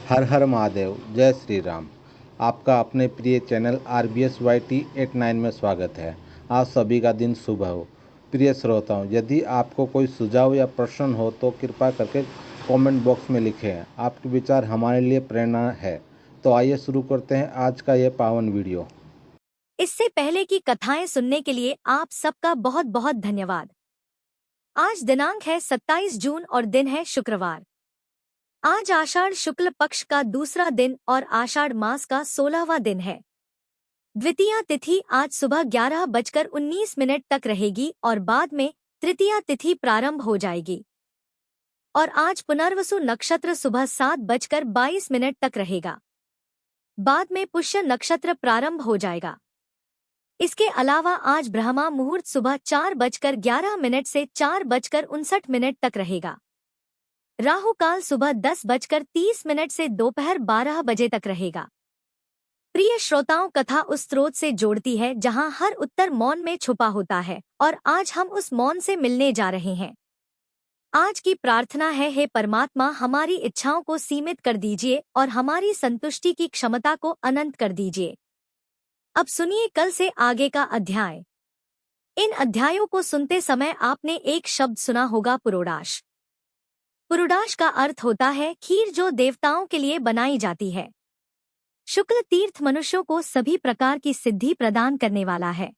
हर हर महादेव, जय श्री राम। आपका अपने प्रिय चैनल RBSYT89 में स्वागत है। आज सभी का दिन शुभ हो। प्रिय श्रोताओं, यदि आपको कोई सुझाव या प्रश्न हो तो कृपा करके कमेंट बॉक्स में लिखें। आपके विचार हमारे लिए प्रेरणा है। तो आइए शुरू करते हैं आज का ये पावन वीडियो। इससे पहले की कथाएं सुनने के लिए आप सबका बहुत बहुत धन्यवाद। आज दिनांक है 27 जून और दिन है शुक्रवार। आज आषाढ़ शुक्ल पक्ष का दूसरा दिन और आषाढ़ मास का 16वां दिन है। द्वितीया तिथि आज सुबह 11:19 तक रहेगी और बाद में तृतीया तिथि प्रारंभ हो जाएगी। और आज पुनर्वसु नक्षत्र सुबह 7:22 तक रहेगा। बाद में पुष्य नक्षत्र प्रारंभ हो जाएगा। इसके अलावा आज ब्रह्मा मुहूर्त सुबह 4:11 से 4:59 तक रहेगा। राहु काल सुबह 10:30 से दोपहर 12 बजे तक रहेगा। प्रिय श्रोताओं, कथा उस स्रोत से जोड़ती है जहां हर उत्तर मौन में छुपा होता है और आज हम उस मौन से मिलने जा रहे हैं। आज की प्रार्थना है, हे परमात्मा, हमारी इच्छाओं को सीमित कर दीजिए और हमारी संतुष्टि की क्षमता को अनंत कर दीजिए। अब सुनिए कल से आगे का अध्याय। इन अध्यायों को सुनते समय आपने एक शब्द सुना होगा, पुरोडाश। पुरोडाश का अर्थ होता है खीर जो देवताओं के लिए बनाई जाती है। शुक्ल तीर्थ मनुष्यों को सभी प्रकार की सिद्धि प्रदान करने वाला है।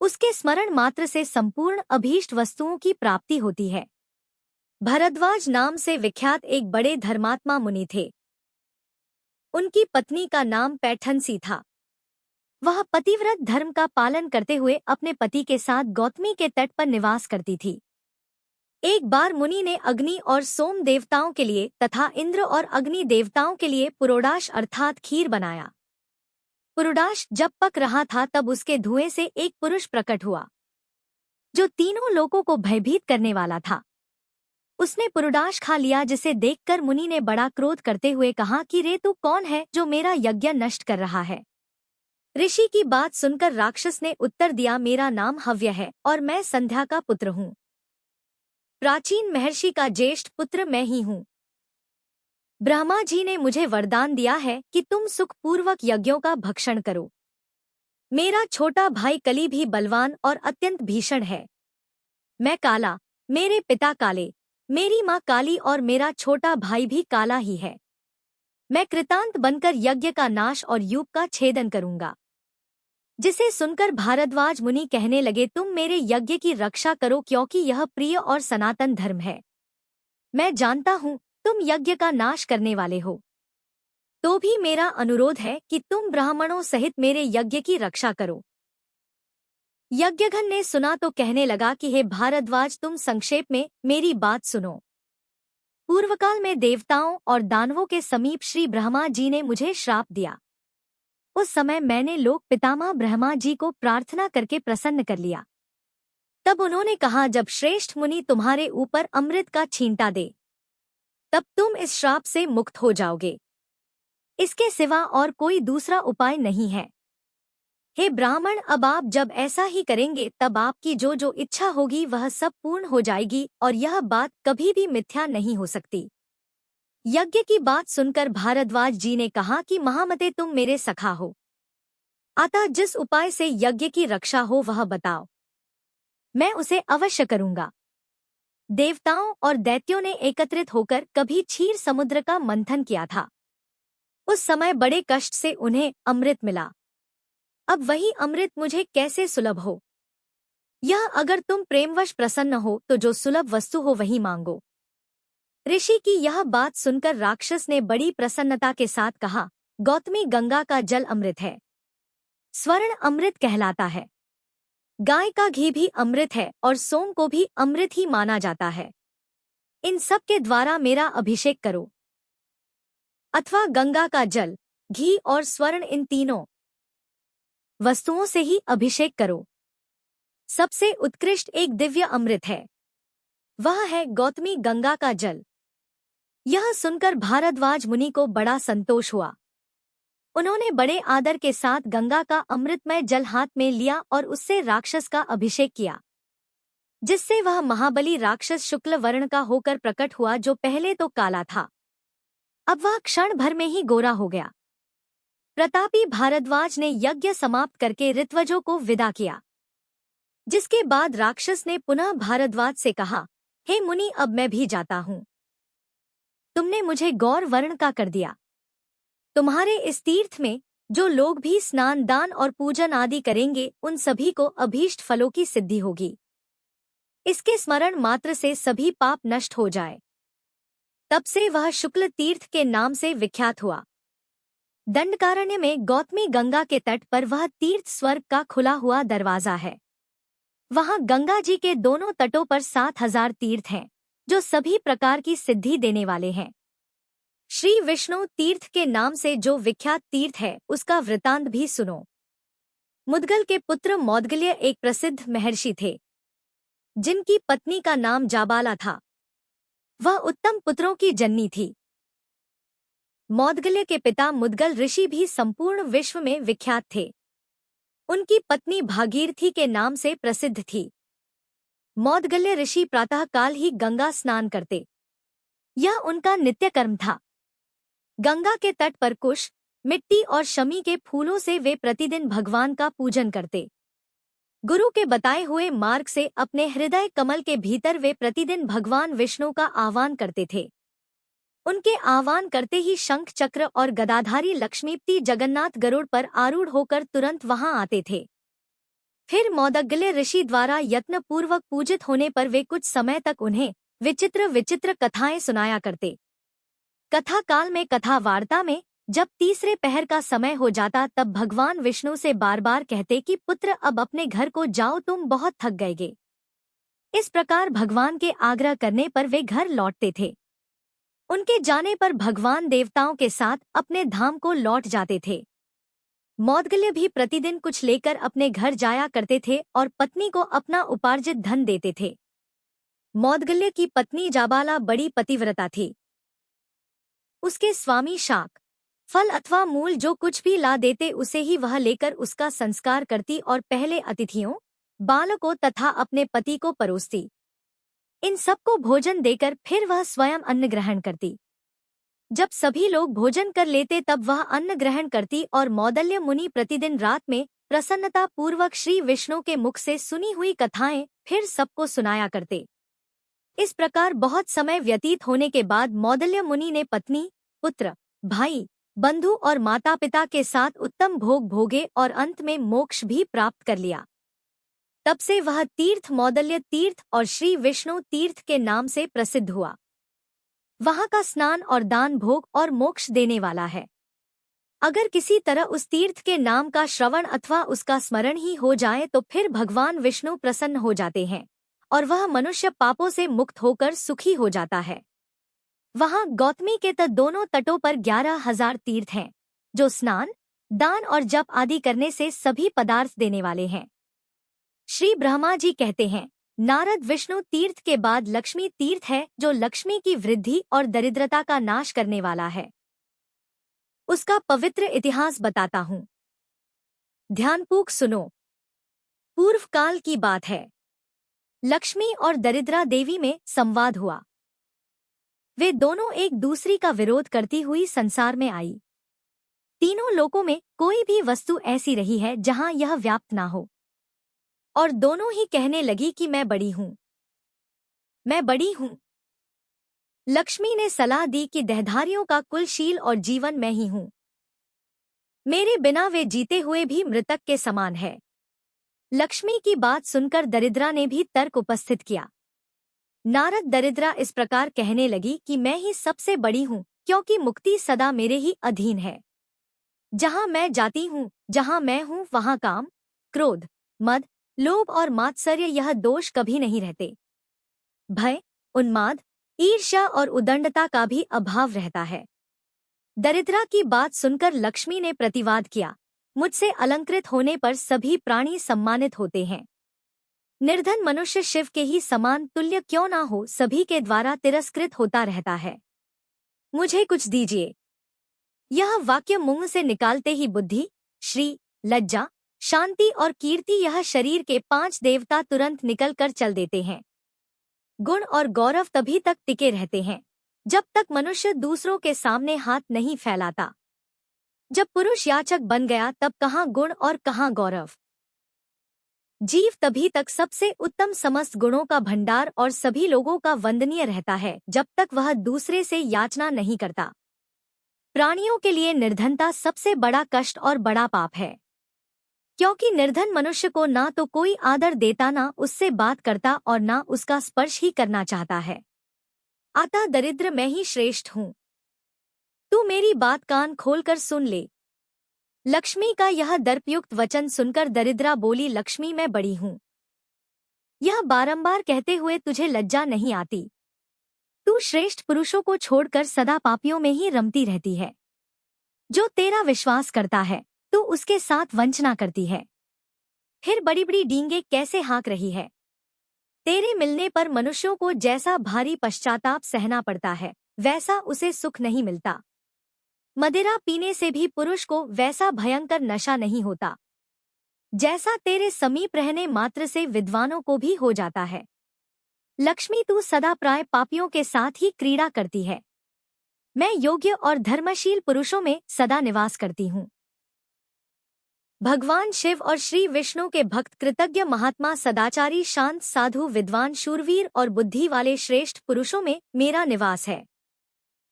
उसके स्मरण मात्र से संपूर्ण अभीष्ट वस्तुओं की प्राप्ति होती है। भरद्वाज नाम से विख्यात एक बड़े धर्मात्मा मुनि थे। उनकी पत्नी का नाम पैठनसी था। वह पतिव्रत धर्म का पालन करते हुए अपने पति के साथ गौतमी के तट पर निवास करती थी। एक बार मुनि ने अग्नि और सोम देवताओं के लिए तथा इंद्र और अग्नि देवताओं के लिए पुरोडाश अर्थात खीर बनाया। पुरोडाश जब पक रहा था तब उसके धुएं से एक पुरुष प्रकट हुआ जो तीनों लोगों को भयभीत करने वाला था। उसने पुरोडाश खा लिया, जिसे देखकर मुनि ने बड़ा क्रोध करते हुए कहा कि रे, तू कौन है जो मेरा यज्ञ नष्ट कर रहा है? ऋषि की बात सुनकर राक्षस ने उत्तर दिया, मेरा नाम हव्य है और मैं संध्या का पुत्र हूँ। प्राचीन महर्षि का ज्येष्ठ पुत्र मैं ही हूँ। ब्रह्मा जी ने मुझे वरदान दिया है कि तुम सुखपूर्वक यज्ञों का भक्षण करो। मेरा छोटा भाई कली भी बलवान और अत्यंत भीषण है। मैं काला, मेरे पिता काले, मेरी माँ काली और मेरा छोटा भाई भी काला ही है। मैं कृतांत बनकर यज्ञ का नाश और यूप का छेदन करूंगा। जिसे सुनकर भारद्वाज मुनि कहने लगे, तुम मेरे यज्ञ की रक्षा करो क्योंकि यह प्रिय और सनातन धर्म है। मैं जानता हूँ तुम यज्ञ का नाश करने वाले हो, तो भी मेरा अनुरोध है कि तुम ब्राह्मणों सहित मेरे यज्ञ की रक्षा करो। यज्ञघन ने सुना तो कहने लगा कि हे भारद्वाज, तुम संक्षेप में मेरी बात सुनो। पूर्वकाल में देवताओं और दानवों के समीप श्री ब्रह्मा जी ने मुझे श्राप दिया। उस समय मैंने लोक पितामह ब्रह्मा जी को प्रार्थना करके प्रसन्न कर लिया। तब उन्होंने कहा, जब श्रेष्ठ मुनि तुम्हारे ऊपर अमृत का छींटा दे तब तुम इस श्राप से मुक्त हो जाओगे। इसके सिवा और कोई दूसरा उपाय नहीं है। हे ब्राह्मण, अब आप जब ऐसा ही करेंगे तब आपकी जो जो इच्छा होगी वह सब पूर्ण हो जाएगी और यह बात कभी भी मिथ्या नहीं हो सकती। यज्ञ की बात सुनकर भारद्वाज जी ने कहा कि महामते, तुम मेरे सखा हो, अतः जिस उपाय से यज्ञ की रक्षा हो वह बताओ, मैं उसे अवश्य करूंगा। देवताओं और दैत्यों ने एकत्रित होकर कभी क्षीर समुद्र का मंथन किया था। उस समय बड़े कष्ट से उन्हें अमृत मिला। अब वही अमृत मुझे कैसे सुलभ हो? यह अगर तुम प्रेमवश प्रसन्न हो तो जो सुलभ वस्तु हो वही मांगो। ऋषि की यह बात सुनकर राक्षस ने बड़ी प्रसन्नता के साथ कहा, गौतमी गंगा का जल अमृत है, स्वर्ण अमृत कहलाता है। गाय का घी भी अमृत है और सोम को भी अमृत ही माना जाता है। इन सब के द्वारा मेरा अभिषेक करो, अथवा गंगा का जल, घी और स्वर्ण, इन तीनों वस्तुओं से ही अभिषेक करो। सबसे उत्कृष्ट एक दिव्य अमृत है, वह है गौतमी गंगा का जल। यह सुनकर भारद्वाज मुनि को बड़ा संतोष हुआ। उन्होंने बड़े आदर के साथ गंगा का अमृतमय जल हाथ में लिया और उससे राक्षस का अभिषेक किया, जिससे वह महाबली राक्षस शुक्ल वर्ण का होकर प्रकट हुआ, जो पहले तो काला था अब वह क्षण भर में ही गोरा हो गया। प्रतापी भारद्वाज ने यज्ञ समाप्त करके ऋत्वजों को विदा किया, जिसके बाद राक्षस ने पुनः भारद्वाज से कहा, हे मुनि, अब मैं भी जाता हूँ। तुमने मुझे गौर वर्ण का कर दिया। तुम्हारे इस तीर्थ में जो लोग भी स्नान, दान और पूजन आदि करेंगे, उन सभी को अभीष्ट फलों की सिद्धि होगी। इसके स्मरण मात्र से सभी पाप नष्ट हो जाए। तब से वह शुक्ल तीर्थ के नाम से विख्यात हुआ। दंडकारण्य में गौतमी गंगा के तट पर वह तीर्थ स्वर्ग का खुला हुआ दरवाजा है। वहां गंगा जी के दोनों तटों पर 7,000 तीर्थ हैं, जो सभी प्रकार की सिद्धि देने वाले हैं। श्री विष्णु तीर्थ के नाम से जो विख्यात तीर्थ है, उसका वृतांत भी सुनो। मुद्गल के पुत्र मौद्गल्य एक प्रसिद्ध महर्षि थे, जिनकी पत्नी का नाम जाबाला था। वह उत्तम पुत्रों की जननी थी। मौद्गल्य के पिता मुद्गल ऋषि भी संपूर्ण विश्व में विख्यात थे। उनकी पत्नी भागीरथी के नाम से प्रसिद्ध थी। मौद्गल्य ऋषि प्रातः काल ही गंगा स्नान करते, यह उनका नित्य कर्म था। गंगा के तट पर कुश, मिट्टी और शमी के फूलों से वे प्रतिदिन भगवान का पूजन करते। गुरु के बताए हुए मार्ग से अपने हृदय कमल के भीतर वे प्रतिदिन भगवान विष्णु का आह्वान करते थे। उनके आह्वान करते ही शंख चक्र और गदाधारी लक्ष्मीपति जगन्नाथ गरुड़ पर आरूढ़ होकर तुरंत वहां आते थे। फिर मौद्गल्य ऋषि द्वारा यत्नपूर्वक पूजित होने पर वे कुछ समय तक उन्हें विचित्र विचित्र कथाएं सुनाया करते। कथा काल में, कथा वार्ता में जब तीसरे पहर का समय हो जाता, तब भगवान विष्णु से बार बार कहते कि पुत्र, अब अपने घर को जाओ, तुम बहुत थक गएगे। इस प्रकार भगवान के आग्रह करने पर वे घर लौटते थे। उनके जाने पर भगवान देवताओं के साथ अपने धाम को लौट जाते थे। मौद्गल्य भी प्रतिदिन कुछ लेकर अपने घर जाया करते थे और पत्नी को अपना उपार्जित धन देते थे। मौद्गल्य की पत्नी जाबाला बड़ी पतिव्रता थी। उसके स्वामी शाक, फल अथवा मूल जो कुछ भी ला देते, उसे ही वह लेकर उसका संस्कार करती और पहले अतिथियों, बालकों तथा अपने पति को परोसती। इन सबको भोजन देकर फिर वह स्वयं अन्न ग्रहण करती। जब सभी लोग भोजन कर लेते, तब वह अन्न ग्रहण करती और मौद्गल्य मुनि प्रतिदिन रात में प्रसन्नता पूर्वक श्री विष्णु के मुख से सुनी हुई कथाएं फिर सबको सुनाया करते। इस प्रकार बहुत समय व्यतीत होने के बाद मौद्गल्य मुनि ने पत्नी, पुत्र, भाई, बंधु और माता पिता के साथ उत्तम भोग भोगे और अंत में मोक्ष भी प्राप्त कर लिया। तब से वह तीर्थ मौद्गल्य तीर्थ और श्री विष्णु तीर्थ के नाम से प्रसिद्ध हुआ। वहां का स्नान और दान भोग और मोक्ष देने वाला है। अगर किसी तरह उस तीर्थ के नाम का श्रवण अथवा उसका स्मरण ही हो जाए, तो फिर भगवान विष्णु प्रसन्न हो जाते हैं और वह मनुष्य पापों से मुक्त होकर सुखी हो जाता है। वहां गौतमी के दोनों तटों पर 11,000 तीर्थ हैं, जो स्नान, दान और जप आदि करने से सभी पदार्थ देने वाले हैं। श्री ब्रह्मा जी कहते हैं, नारद विष्णु तीर्थ के बाद लक्ष्मी तीर्थ है, जो लक्ष्मी की वृद्धि और दरिद्रता का नाश करने वाला है। उसका पवित्र इतिहास बताता हूँ, ध्यानपूर्वक सुनो। पूर्व काल की बात है। लक्ष्मी और दरिद्रा देवी में संवाद हुआ। वे दोनों एक दूसरी का विरोध करती हुई संसार में आई। तीनों लोकों में कोई भी वस्तु ऐसी रही है जहां यह व्याप्त ना हो, और दोनों ही कहने लगी कि मैं बड़ी हूँ, मैं बड़ी हूँ। लक्ष्मी ने सलाह दी कि देहधारियों का कुलशील और जीवन मैं ही हूँ। मेरे बिना वे जीते हुए भी मृतक के समान है। लक्ष्मी की बात सुनकर दरिद्रा ने भी तर्क उपस्थित किया। नारद दरिद्रा इस प्रकार कहने लगी कि मैं ही सबसे बड़ी हूँ, क्योंकि मुक्ति सदा मेरे ही अधीन है। जहाँ मैं जाती हूँ, जहाँ मैं हूँ, वहाँ काम, क्रोध, मद, लोभ और मात्सर्य यह दोष कभी नहीं रहते। भय, उन्माद, ईर्ष्या और उदंडता का भी अभाव रहता है। दरिद्रा की बात सुनकर लक्ष्मी ने प्रतिवाद किया, मुझसे अलंकृत होने पर सभी प्राणी सम्मानित होते हैं। निर्धन मनुष्य शिव के ही समान तुल्य क्यों ना हो, सभी के द्वारा तिरस्कृत होता रहता है। मुझे कुछ दीजिए। यह वाक्य मुंह से निकालते ही बुद्धि, श्री, लज्जा, शांति और कीर्ति, यह शरीर के 5 देवता तुरंत निकल कर चल देते हैं। गुण और गौरव तभी तक टिके रहते हैं जब तक मनुष्य दूसरों के सामने हाथ नहीं फैलाता। जब पुरुष याचक बन गया तब कहाँ गुण और कहाँ गौरव। जीव तभी तक सबसे उत्तम समस्त गुणों का भंडार और सभी लोगों का वंदनीय रहता है जब तक वह दूसरे से याचना नहीं करता। प्राणियों के लिए निर्धनता सबसे बड़ा कष्ट और बड़ा पाप है, क्योंकि निर्धन मनुष्य को ना तो कोई आदर देता, ना उससे बात करता और ना उसका स्पर्श ही करना चाहता है। अतः दरिद्र मैं ही श्रेष्ठ हूँ। तू मेरी बात कान खोलकर सुन ले। लक्ष्मी का यह दर्पयुक्त वचन सुनकर दरिद्रा बोली, लक्ष्मी मैं बड़ी हूँ। यह बारंबार कहते हुए तुझे लज्जा नहीं आती? तू श्रेष्ठ पुरुषों को छोड़कर सदा पापियों में ही रमती रहती है। जो तेरा विश्वास करता है तू उसके साथ वंचना करती है। फिर बड़ी बड़ी डींगे कैसे हाँक रही है। तेरे मिलने पर मनुष्यों को जैसा भारी पश्चाताप सहना पड़ता है वैसा उसे सुख नहीं मिलता। मदिरा पीने से भी पुरुष को वैसा भयंकर नशा नहीं होता जैसा तेरे समीप रहने मात्र से विद्वानों को भी हो जाता है। लक्ष्मी तू सदा प्राय पापियों के साथ ही क्रीड़ा करती है। मैं योग्य और धर्मशील पुरुषों में सदा निवास करती हूँ। भगवान शिव और श्री विष्णु के भक्त कृतज्ञ महात्मा सदाचारी शांत साधु विद्वान शूरवीर और बुद्धि वाले श्रेष्ठ पुरुषों में मेरा निवास है।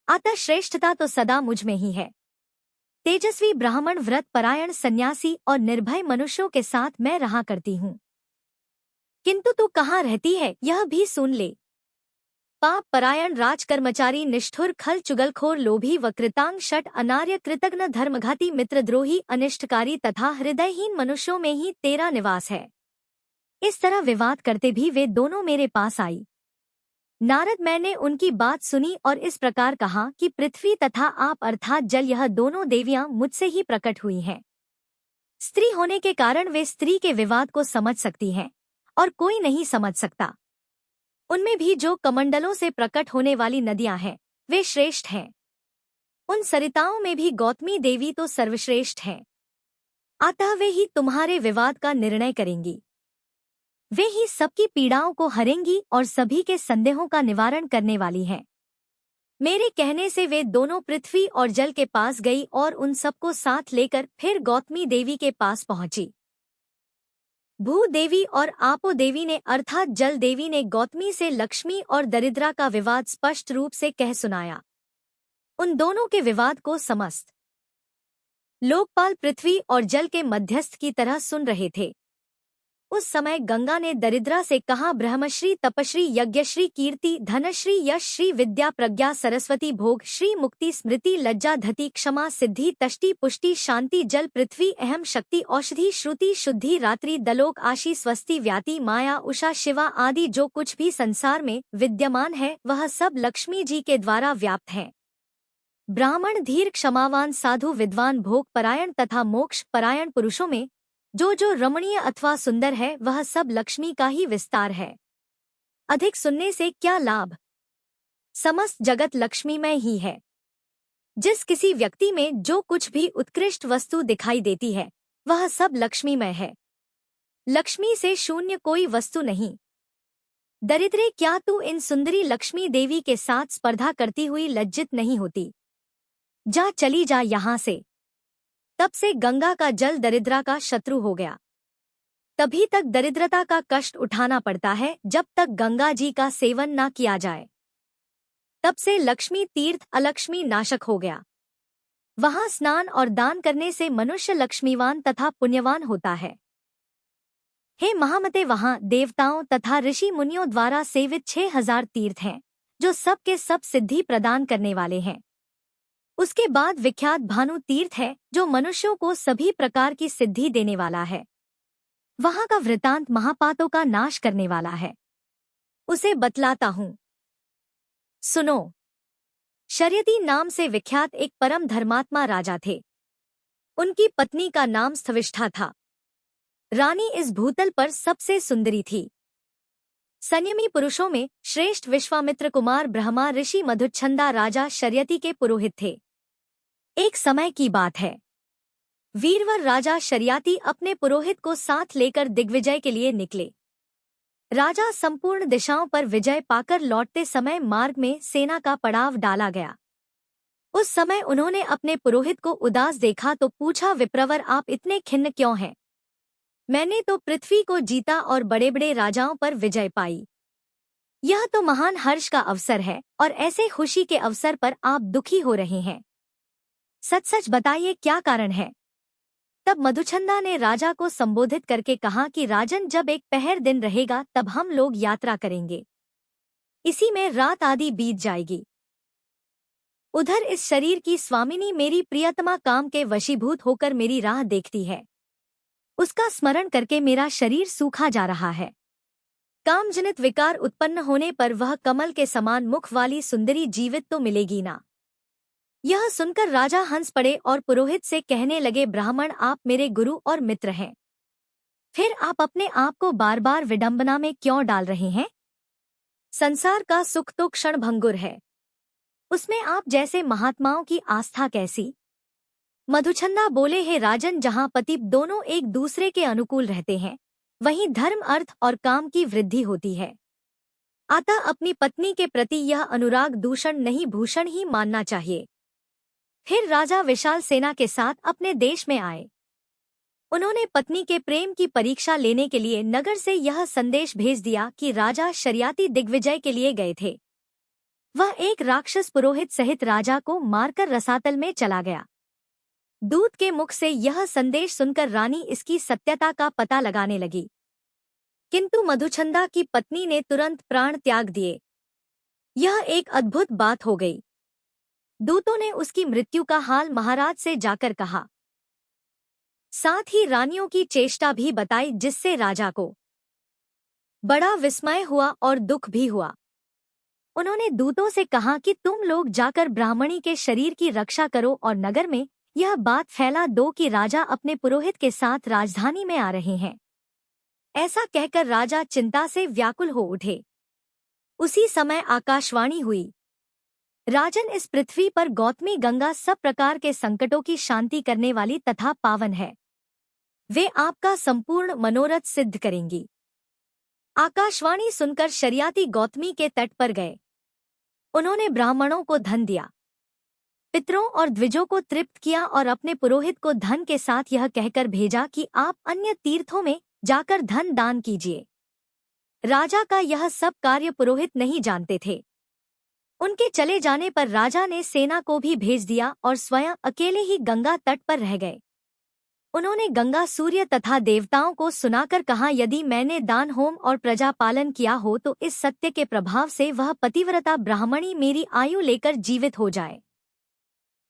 अतः श्रेष्ठता तो सदा मुझ में ही है। तेजस्वी ब्राह्मण, व्रत परायण, सन्यासी और निर्भय मनुष्यों के साथ मैं रहा करती हूँ। किंतु तू कहाँ रहती है यह भी सुन ले। पाप परायण, राजकर्मचारी, निष्ठुर, खल, चुगलखोर, लोभी, वकृतांग, शठ, अनार्य, कृतघ्न, धर्मघाती, मित्रद्रोही, अनिष्टकारी तथा हृदयहीन मनुष्यों में ही तेरा निवास है। इस तरह विवाद करते भी वे दोनों मेरे पास आई। नारद, मैंने उनकी बात सुनी और इस प्रकार कहा कि पृथ्वी तथा आप अर्थात जल, यह दोनों देवियां मुझसे ही प्रकट हुई हैं। स्त्री होने के कारण वे स्त्री के विवाद को समझ सकती हैं और कोई नहीं समझ सकता। उनमें भी जो कमंडलों से प्रकट होने वाली नदियां हैं वे श्रेष्ठ हैं। उन सरिताओं में भी गौतमी देवी तो सर्वश्रेष्ठ हैं। अतः वे ही तुम्हारे विवाद का निर्णय करेंगी। वे ही सबकी पीड़ाओं को हरेंगी और सभी के संदेहों का निवारण करने वाली हैं। मेरे कहने से वे दोनों पृथ्वी और जल के पास गई और उन सबको साथ लेकर फिर गौतमी देवी के पास पहुंची। भू देवी और आपो देवी ने अर्थात जल देवी ने गौतमी से लक्ष्मी और दरिद्रा का विवाद स्पष्ट रूप से कह सुनाया। उन दोनों के विवाद को समस्त लोकपाल पृथ्वी और जल के मध्यस्थ की तरह सुन रहे थे। उस समय गंगा ने दरिद्रा से कहा, ब्रह्मश्री, तपश्री, यज्ञश्री, कीर्ति, धनश्री, यश श्री, विद्या, प्रज्ञा, सरस्वती, भोग श्री, मुक्ति, स्मृति, लज्जा, धति, क्षमा, सिद्धि, तष्टि, पुष्टि, शांति, जल, पृथ्वी, अहम, शक्ति, औषधि, श्रुति, शुद्धि, रात्रि, दलोक, आशी, स्वस्ति, व्याति, माया, उषा, शिवा आदि जो कुछ भी संसार में विद्यमान है वह सब लक्ष्मी जी के द्वारा व्याप्त है। ब्राह्मण, धीर, क्षमावान, साधु, विद्वान, भोग परायण तथा मोक्ष परायण पुरुषों में जो जो रमणीय अथवा सुंदर है वह सब लक्ष्मी का ही विस्तार है। अधिक सुनने से क्या लाभ। समस्त जगत लक्ष्मीमय ही है। जिस किसी व्यक्ति में जो कुछ भी उत्कृष्ट वस्तु दिखाई देती है वह सब लक्ष्मीमय है। लक्ष्मी से शून्य कोई वस्तु नहीं। दरिद्रे, क्या तू इन सुंदरी लक्ष्मी देवी के साथ स्पर्धा करती हुई लज्जित नहीं होती? जा, चली जा यहाँ से। तब से गंगा का जल दरिद्रा का शत्रु हो गया। तभी तक दरिद्रता का कष्ट उठाना पड़ता है जब तक गंगा जी का सेवन ना किया जाए। तब से लक्ष्मी तीर्थ अलक्ष्मी नाशक हो गया। वहां स्नान और दान करने से मनुष्य लक्ष्मीवान तथा पुण्यवान होता है। हे महामते, वहां देवताओं तथा ऋषि मुनियों द्वारा सेवित 6000 तीर्थ हैं जो सब के सब सिद्धि प्रदान करने वाले हैं। उसके बाद विख्यात भानु तीर्थ है जो मनुष्यों को सभी प्रकार की सिद्धि देने वाला है। वहां का वृतांत महापातों का नाश करने वाला है। उसे बतलाता हूँ, सुनो। शर्यती नाम से विख्यात एक परम धर्मात्मा राजा थे। उनकी पत्नी का नाम स्थविष्ठा था। रानी इस भूतल पर सबसे सुंदरी थी। संयमी पुरुषों में श्रेष्ठ विश्वामित्र कुमार ब्रह्मा ऋषि मधुच्छंदा राजा शर्यती के पुरोहित थे। एक समय की बात है, वीरवर राजा शर्याती अपने पुरोहित को साथ लेकर दिग्विजय के लिए निकले। राजा संपूर्ण दिशाओं पर विजय पाकर लौटते समय मार्ग में सेना का पड़ाव डाला गया। उस समय उन्होंने अपने पुरोहित को उदास देखा तो पूछा, विप्रवर आप इतने खिन्न क्यों हैं? मैंने तो पृथ्वी को जीता और बड़े बड़े राजाओं पर विजय पाई। यह तो महान हर्ष का अवसर है और ऐसे खुशी के अवसर पर आप दुखी हो रहे हैं। सच सच बताइए क्या कारण है? तब मधुचंदा ने राजा को संबोधित करके कहा कि राजन, जब एक पहर दिन रहेगा तब हम लोग यात्रा करेंगे। इसी में रात आदि बीत जाएगी। उधर इस शरीर की स्वामिनी मेरी प्रियतमा काम के वशीभूत होकर मेरी राह देखती है। उसका स्मरण करके मेरा शरीर सूखा जा रहा है। कामजनित विकार उत्पन्न होने पर वह कमल के समान मुख वाली सुंदरी जीवित तो मिलेगी ना। यह सुनकर राजा हंस पड़े और पुरोहित से कहने लगे, ब्राह्मण, आप मेरे गुरु और मित्र हैं, फिर आप अपने आप को बार बार विडंबना में क्यों डाल रहे हैं? संसार का सुख तो क्षण भंगुर है, उसमें आप जैसे महात्माओं की आस्था कैसी? मधुचंदा बोले, हे राजन, जहाँ पति दोनों एक दूसरे के अनुकूल रहते हैं वहीं धर्म, अर्थ और काम की वृद्धि होती है। अतः अपनी पत्नी के प्रति यह अनुराग दूषण नहीं भूषण ही मानना चाहिए। फिर राजा विशाल सेना के साथ अपने देश में आए। उन्होंने पत्नी के प्रेम की परीक्षा लेने के लिए नगर से यह संदेश भेज दिया कि राजा शर्याती दिग्विजय के लिए गए थे। वह एक राक्षस पुरोहित सहित राजा को मारकर रसातल में चला गया। दूत के मुख से यह संदेश सुनकर रानी इसकी सत्यता का पता लगाने लगी, किंतु मधुचंदा की पत्नी ने तुरंत प्राण त्याग दिए। यह एक अद्भुत बात हो गई। दूतों ने उसकी मृत्यु का हाल महाराज से जाकर कहा, साथ ही रानियों की चेष्टा भी बताई, जिससे राजा को बड़ा विस्मय हुआ और दुख भी हुआ। उन्होंने दूतों से कहा कि तुम लोग जाकर ब्राह्मणी के शरीर की रक्षा करो और नगर में यह बात फैला दो कि राजा अपने पुरोहित के साथ राजधानी में आ रहे हैं। ऐसा कहकर राजा चिंता से व्याकुल हो उठे। उसी समय आकाशवाणी हुई, राजन, इस पृथ्वी पर गौतमी गंगा सब प्रकार के संकटों की शांति करने वाली तथा पावन है। वे आपका संपूर्ण मनोरथ सिद्ध करेंगी। आकाशवाणी सुनकर शर्याती गौतमी के तट पर गए। उन्होंने ब्राह्मणों को धन दिया, पितरों और द्विजों को तृप्त किया और अपने पुरोहित को धन के साथ यह कहकर भेजा कि आप अन्य तीर्थों में जाकर धन दान कीजिए। राजा का यह सब कार्य पुरोहित नहीं जानते थे। उनके चले जाने पर राजा ने सेना को भी भेज दिया और स्वयं अकेले ही गंगा तट पर रह गए। उन्होंने गंगा, सूर्य तथा देवताओं को सुनाकर कहा, यदि मैंने दान, होम और प्रजा पालन किया हो तो इस सत्य के प्रभाव से वह पतिव्रता ब्राह्मणी मेरी आयु लेकर जीवित हो जाए।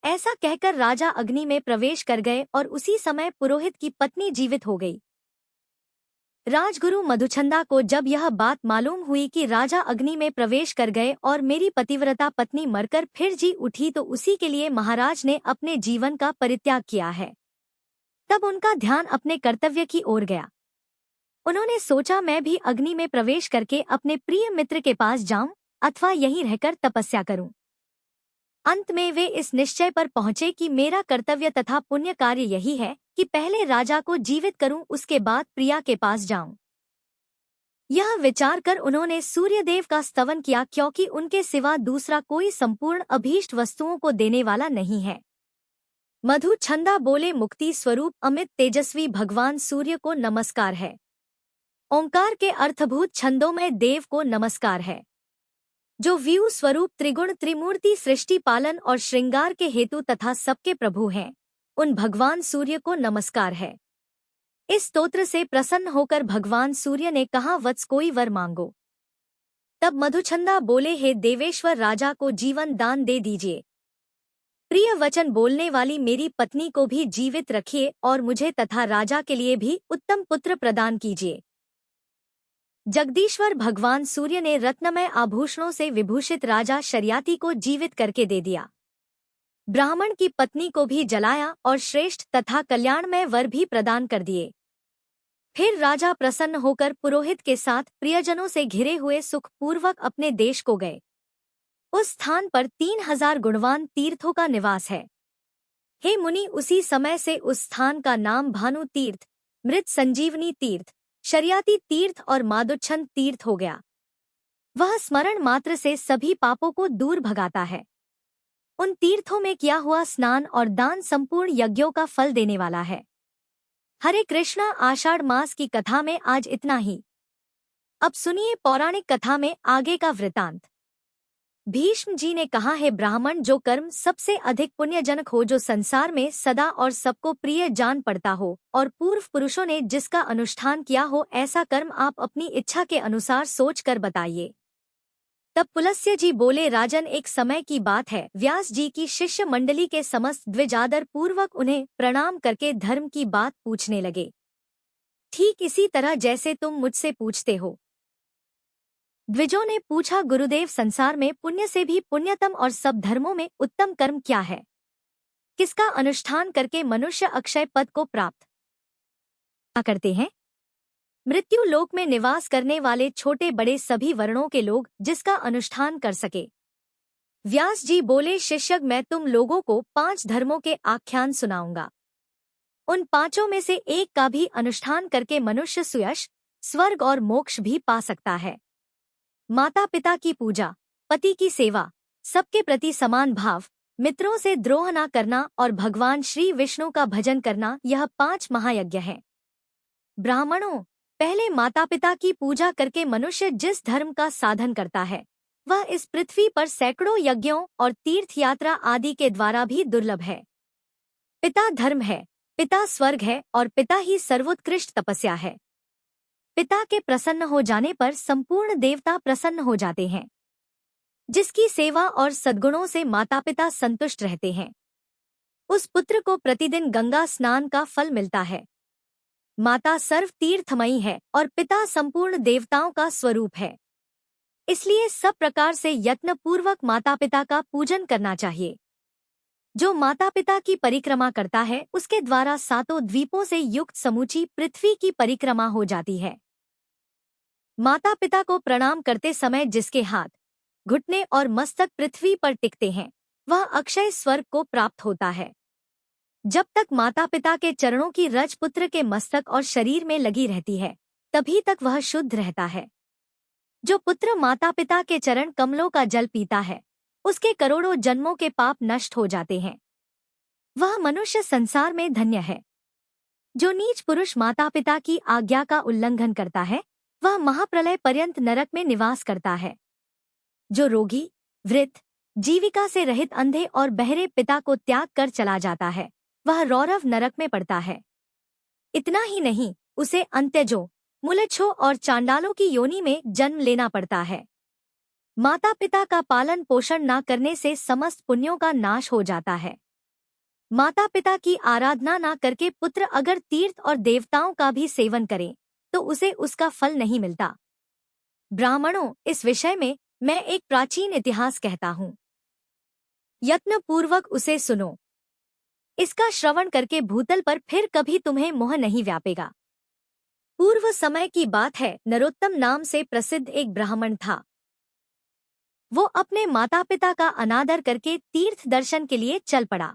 ऐसा कहकर राजा अग्नि में प्रवेश कर गए और उसी समय पुरोहित की पत्नी जीवित हो गई। राजगुरु मधुचंदा को जब यह बात मालूम हुई कि राजा अग्नि में प्रवेश कर गए और मेरी पतिव्रता पत्नी मरकर फिर जी उठी तो उसी के लिए महाराज ने अपने जीवन का परित्याग किया है। तब उनका ध्यान अपने कर्तव्य की ओर गया। उन्होंने सोचा, मैं भी अग्नि में प्रवेश करके अपने प्रिय मित्र के पास जाऊं अथवा यहीं रहकर तपस्या करूं। अंत में वे इस निश्चय पर पहुंचे कि मेरा कर्तव्य तथा पुण्य कार्य यही है कि पहले राजा को जीवित करूं, उसके बाद प्रिया के पास जाऊं। यह विचार कर उन्होंने सूर्यदेव का स्तवन किया, क्योंकि उनके सिवा दूसरा कोई संपूर्ण अभीष्ट वस्तुओं को देने वाला नहीं है। मधुचंदा बोले, मुक्ति स्वरूप अमित तेजस्वी भगवान सूर्य को नमस्कार है। ओंकार के अर्थभूत छंदोमय देव को नमस्कार है। जो व्यू स्वरूप त्रिगुण त्रिमूर्ति सृष्टि पालन और श्रृंगार के हेतु तथा सबके प्रभु हैं, उन भगवान सूर्य को नमस्कार है। इस स्तोत्र से प्रसन्न होकर भगवान सूर्य ने कहा, वत्स, कोई वर मांगो। तब मधुचंदा बोले, हे देवेश्वर, राजा को जीवन दान दे दीजिए। प्रिय वचन बोलने वाली मेरी पत्नी को भी जीवित रखिए और मुझे तथा राजा के लिए भी उत्तम पुत्र प्रदान कीजिए। जगदीश्वर भगवान सूर्य ने रत्नमय आभूषणों से विभूषित राजा शर्याती को जीवित करके दे दिया। ब्राह्मण की पत्नी को भी जलाया और श्रेष्ठ तथा कल्याणमय वर भी प्रदान कर दिए। फिर राजा प्रसन्न होकर पुरोहित के साथ प्रियजनों से घिरे हुए सुखपूर्वक अपने देश को गए। उस स्थान पर 3000 गुणवान तीर्थों का निवास है। हे मुनि, उसी समय से उस स्थान का नाम भानु तीर्थ, मृत संजीवनी तीर्थ, शरियाती तीर्थ और मादुच्छन तीर्थ हो गया। वह स्मरण मात्र से सभी पापों को दूर भगाता है। उन तीर्थों में किया हुआ स्नान और दान संपूर्ण यज्ञों का फल देने वाला है। हरे कृष्णा। आषाढ़ मास की कथा में आज इतना ही। अब सुनिए पौराणिक कथा में आगे का वृतांत। भीष्म जी ने कहा है, ब्राह्मण जो कर्म सबसे अधिक पुण्यजनक हो, जो संसार में सदा और सबको प्रिय जान पड़ता हो और पूर्व पुरुषों ने जिसका अनुष्ठान किया हो, ऐसा कर्म आप अपनी इच्छा के अनुसार सोच कर बताइए। तब पुलस्त्य जी बोले, राजन, एक समय की बात है, व्यास जी की शिष्य मंडली के समस्त द्विज आदर पूर्वक उन्हें प्रणाम करके धर्म की बात पूछने लगे, ठीक इसी तरह जैसे तुम मुझसे पूछते हो। द्विजों ने पूछा, गुरुदेव, संसार में पुण्य से भी पुण्यतम और सब धर्मों में उत्तम कर्म क्या है? किसका अनुष्ठान करके मनुष्य अक्षय पद को प्राप्त करते हैं? मृत्यु लोक में निवास करने वाले छोटे बड़े सभी वर्णों के लोग, जिसका अनुष्ठान कर सके। व्यास जी बोले, शिष्य, मैं तुम लोगों को 5 धर्मों के आख्यान सुनाऊंगा। उन 5 में से एक का भी अनुष्ठान करके मनुष्य सुयश, स्वर्ग और मोक्ष भी पा सकता है। माता पिता की पूजा, पति की सेवा, सबके प्रति समान भाव, मित्रों से द्रोह न करना और भगवान श्री विष्णु का भजन करना, यह 5 महायज्ञ हैं। ब्राह्मणों, पहले माता पिता की पूजा करके मनुष्य जिस धर्म का साधन करता है, वह इस पृथ्वी पर सैकड़ों यज्ञों और तीर्थ यात्रा आदि के द्वारा भी दुर्लभ है। पिता धर्म है, पिता स्वर्ग है और पिता ही सर्वोत्कृष्ट तपस्या है। पिता के प्रसन्न हो जाने पर संपूर्ण देवता प्रसन्न हो जाते हैं। जिसकी सेवा और सद्गुणों से माता पिता संतुष्ट रहते हैं, उस पुत्र को प्रतिदिन गंगा स्नान का फल मिलता है। माता सर्व तीर्थमयी है और पिता संपूर्ण देवताओं का स्वरूप है। इसलिए सब प्रकार से यत्न पूर्वक माता पिता का पूजन करना चाहिए। जो माता पिता की परिक्रमा करता है, उसके द्वारा 7 द्वीपों से युक्त समूची पृथ्वी की परिक्रमा हो जाती है। माता पिता को प्रणाम करते समय जिसके हाथ, घुटने और मस्तक पृथ्वी पर टिकते हैं, वह अक्षय स्वर्ग को प्राप्त होता है। जब तक माता पिता के चरणों की रज पुत्र के मस्तक और शरीर में लगी रहती है, तभी तक वह शुद्ध रहता है। जो पुत्र माता पिता के चरण कमलों का जल पीता है, उसके करोड़ों जन्मों के पाप नष्ट हो जाते हैं। वह मनुष्य संसार में धन्य है। जो नीच पुरुष माता पिता की आज्ञा का उल्लंघन करता है, वह महाप्रलय पर्यंत नरक में निवास करता है। जो रोगी, वृद्ध, जीविका से रहित अंधे और बहरे पिता को त्याग कर चला जाता है, वह रौरव नरक में पड़ता है। इतना ही नहीं, उसे अंत्यजों, मुलच्छों और चांडालों की योनि में जन्म लेना पड़ता है। माता पिता का पालन पोषण न करने से समस्त पुण्यों का नाश हो जाता है। माता पिता की आराधना न करके पुत्र अगर तीर्थ और देवताओं का भी सेवन करे, तो उसे उसका फल नहीं मिलता। ब्राह्मणों, इस विषय में मैं एक प्राचीन इतिहास कहता हूँ, यत्न पूर्वक उसे सुनो। इसका श्रवण करके भूतल पर फिर कभी तुम्हें मोह नहीं व्यापेगा। पूर्व समय की बात है, नरोत्तम नाम से प्रसिद्ध एक ब्राह्मण था। वो अपने माता पिता का अनादर करके तीर्थ दर्शन के लिए चल पड़ा।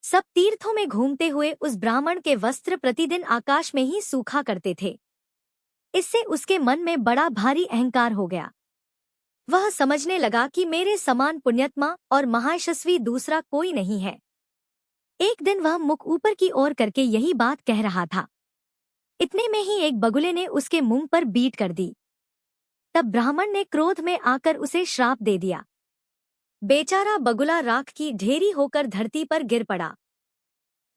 सब तीर्थों में घूमते हुए उस ब्राह्मण के वस्त्र प्रतिदिन आकाश में ही सूखा करते थे। इससे उसके मन में बड़ा भारी अहंकार हो गया। वह समझने लगा कि मेरे समान पुण्यात्मा और महायशस्वी दूसरा कोई नहीं है। एक दिन वह मुख ऊपर की ओर करके यही बात कह रहा था। इतने में ही एक बगुले ने उसके मुंह पर बीट कर दी। तब ब्राह्मण ने क्रोध में आकर उसे श्राप दे दिया। बेचारा बगुला राख की ढेरी होकर धरती पर गिर पड़ा।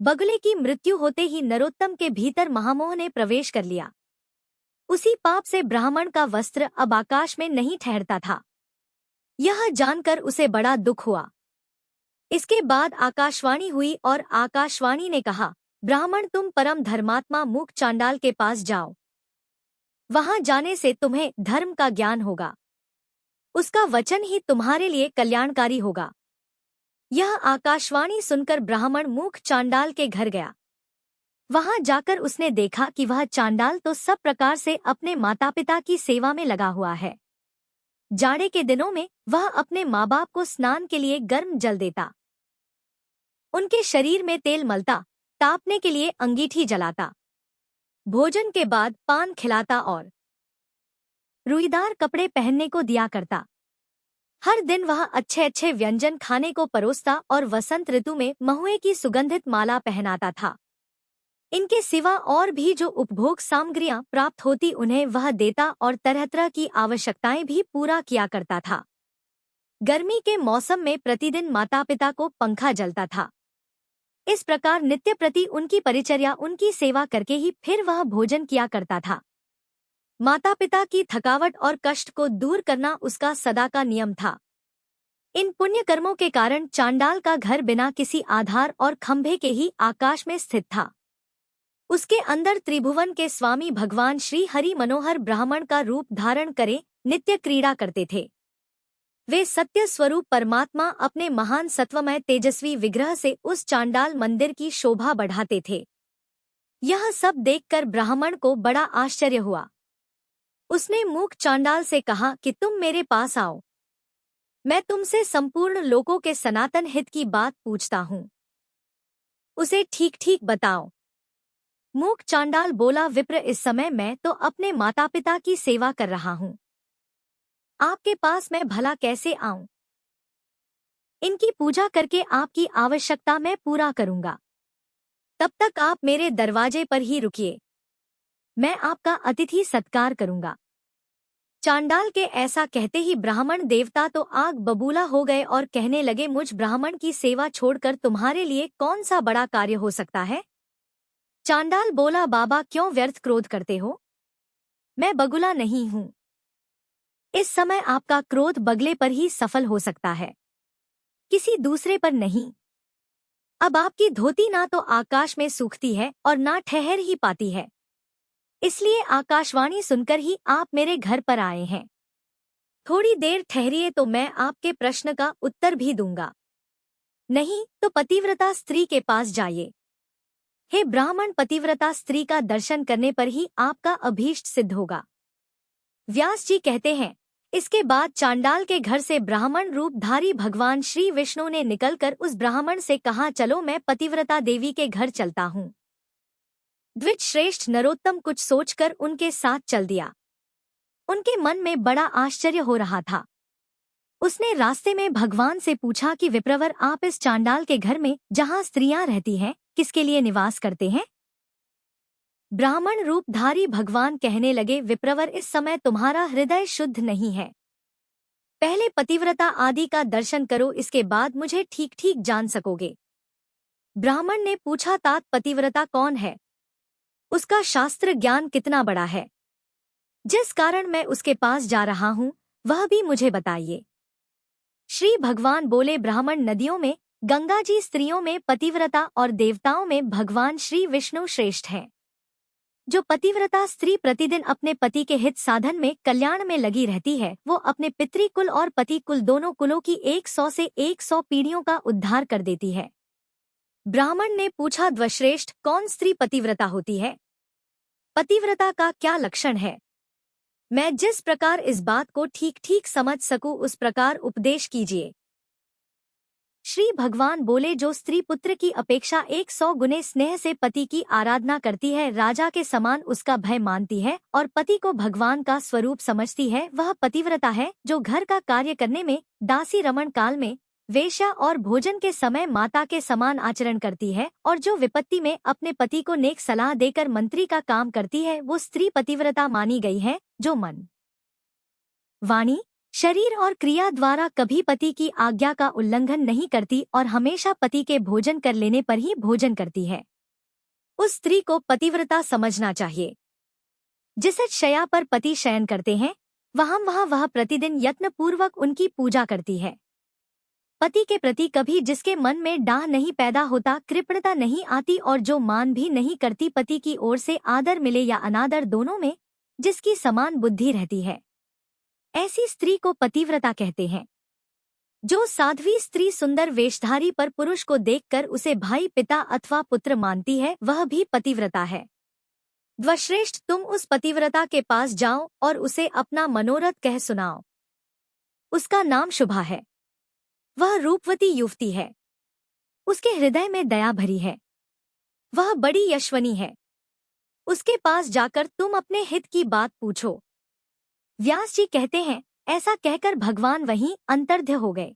बगुले की मृत्यु होते ही नरोत्तम के भीतर महामोह ने प्रवेश कर लिया। उसी पाप से ब्राह्मण का वस्त्र अब आकाश में नहीं ठहरता था। यह जानकर उसे बड़ा दुख हुआ। इसके बाद आकाशवाणी हुई और आकाशवाणी ने कहा, ब्राह्मण, तुम परम धर्मात्मा मूक चांडाल के पास जाओ। वहां जाने से तुम्हें धर्म का ज्ञान होगा। उसका वचन ही तुम्हारे लिए कल्याणकारी होगा। यह आकाशवाणी सुनकर ब्राह्मण मूक चांडाल के घर गया। वहां जाकर उसने देखा कि वह चांडाल तो सब प्रकार से अपने माता पिता की सेवा में लगा हुआ है। जाड़े के दिनों में वह अपने माँ बाप को स्नान के लिए गर्म जल देता, उनके शरीर में तेल मलता, तापने के लिए अंगीठी जलाता। भोजन के बाद पान खिलाता और रुईदार कपड़े पहनने को दिया करता। हर दिन वह अच्छे अच्छे व्यंजन खाने को परोसता और वसंत ऋतु में महुए की सुगंधित माला पहनाता था। इनके सिवा और भी जो उपभोग सामग्रियां प्राप्त होती उन्हें वह देता और तरह तरह की आवश्यकताएं भी पूरा किया करता था। गर्मी के मौसम में प्रतिदिन माता पिता को पंखा जलता था। इस प्रकार नित्य प्रति उनकी परिचर्या, उनकी सेवा करके ही फिर वह भोजन किया करता था। माता पिता की थकावट और कष्ट को दूर करना उसका सदा का नियम था। इन पुण्य कर्मों के कारण चांडाल का घर बिना किसी आधार और खंभे के ही आकाश में स्थित था। उसके अंदर त्रिभुवन के स्वामी भगवान श्री हरि मनोहर ब्राह्मण का रूप धारण करे नित्य क्रीड़ा करते थे। वे सत्य स्वरूप परमात्मा अपने महान सत्वमय तेजस्वी विग्रह से उस चांडाल मंदिर की शोभा बढ़ाते थे। यह सब देखकर ब्राह्मण को बड़ा आश्चर्य हुआ। उसने मूक चांडाल से कहा कि तुम मेरे पास आओ, मैं तुमसे संपूर्ण लोकों के सनातन हित की बात पूछता हूँ, उसे ठीक ठीक बताओ। मूक चांडाल बोला, विप्र, इस समय मैं तो अपने माता पिता की सेवा कर रहा हूँ, आपके पास मैं भला कैसे आऊं? इनकी पूजा करके आपकी आवश्यकता मैं पूरा करूंगा। तब तक आप मेरे दरवाजे पर ही रुकिए, मैं आपका अतिथि सत्कार करूंगा। चांडाल के ऐसा कहते ही ब्राह्मण देवता तो आग बबूला हो गए और कहने लगे, मुझ ब्राह्मण की सेवा छोड़कर तुम्हारे लिए कौन सा बड़ा कार्य हो सकता है? चांडाल बोला, बाबा क्यों व्यर्थ क्रोध करते हो? मैं बगुला नहीं हूँ। इस समय आपका क्रोध बगले पर ही सफल हो सकता है, किसी दूसरे पर नहीं। अब आपकी धोती ना तो आकाश में सूखती है और ना ठहर ही पाती है, इसलिए आकाशवाणी सुनकर ही आप मेरे घर पर आए हैं। थोड़ी देर ठहरिए तो मैं आपके प्रश्न का उत्तर भी दूंगा, नहीं तो पतिव्रता स्त्री के पास जाइए। हे ब्राह्मण, पतिव्रता स्त्री का दर्शन करने पर ही आपका अभीष्ट सिद्ध होगा। व्यास जी कहते हैं, इसके बाद चांडाल के घर से ब्राह्मण रूपधारी भगवान श्री विष्णु ने निकलकर उस ब्राह्मण से कहा, चलो मैं पतिव्रता देवी के घर चलता हूँ। द्विज श्रेष्ठ नरोत्तम कुछ सोचकर उनके साथ चल दिया। उनके मन में बड़ा आश्चर्य हो रहा था। उसने रास्ते में भगवान से पूछा कि विप्रवर, आप इस चांडाल के घर में जहाँ स्त्रियां रहती हैं किसके लिए निवास करते हैं? ब्राह्मण रूपधारी भगवान कहने लगे, विप्रवर, इस समय तुम्हारा हृदय शुद्ध नहीं है। पहले पतिव्रता आदि का दर्शन करो, इसके बाद मुझे ठीक ठीक जान सकोगे। ब्राह्मण ने पूछा, तात पतिव्रता कौन है? उसका शास्त्र ज्ञान कितना बड़ा है, जिस कारण मैं उसके पास जा रहा हूँ वह भी मुझे बताइए। श्री भगवान बोले, ब्राह्मण, नदियों में गंगा जी, स्त्रियों में पतिव्रता और देवताओं में भगवान श्री विष्णु श्रेष्ठ हैं। जो पतिव्रता स्त्री प्रतिदिन अपने पति के हित साधन में कल्याण में लगी रहती है, वो अपने पितृकुल और पति कुल दोनों कुलों की 100 से 100 पीढ़ियों का उद्धार कर देती है। ब्राह्मण ने पूछा, द्वश्रेष्ठ, कौन स्त्री पतिव्रता होती है? पतिव्रता का क्या लक्षण है? मैं जिस प्रकार इस बात को ठीक ठीक समझ सकूं उस प्रकार उपदेश कीजिए। श्री भगवान बोले, जो स्त्री पुत्र की अपेक्षा 100 गुने स्नेह से पति की आराधना करती है, राजा के समान उसका भय मानती है और पति को भगवान का स्वरूप समझती है, वह पतिव्रता है। जो घर का कार्य करने में, दासी रमण काल में, वेश्या और भोजन के समय माता के समान आचरण करती है और जो विपत्ति में अपने पति को नेक सलाह देकर मंत्री का काम करती है, वो स्त्री पतिव्रता मानी गई है। जो मन, वाणी, शरीर और क्रिया द्वारा कभी पति की आज्ञा का उल्लंघन नहीं करती और हमेशा पति के भोजन कर लेने पर ही भोजन करती है, उस स्त्री को पतिव्रता समझना चाहिए। जिस शैया पर पति शयन करते हैं, वहाँ वह प्रतिदिन यत्नपूर्वक उनकी पूजा करती है। पति के प्रति कभी जिसके मन में डाह नहीं पैदा होता, कृपणता नहीं आती और जो मान भी नहीं करती पति की ओर से आदर मिले या अनादर दोनों में जिसकी समान बुद्धि रहती है, ऐसी स्त्री को पतिव्रता कहते हैं। जो साध्वी स्त्री सुंदर वेशधारी पर पुरुष को देखकर उसे भाई, पिता अथवा पुत्र मानती है, वह भी पतिव्रता है। द्वश्रेष्ठ, तुम उस पतिव्रता के पास जाओ और उसे अपना मनोरथ कह सुनाओ। उसका नाम शुभा है, वह रूपवती युवती है, उसके हृदय में दया भरी है, वह बड़ी यशवनी है, उसके पास जाकर तुम अपने हित की बात पूछो। व्यास जी कहते हैं, ऐसा कहकर भगवान वहीं अंतर्ध्य हो गए।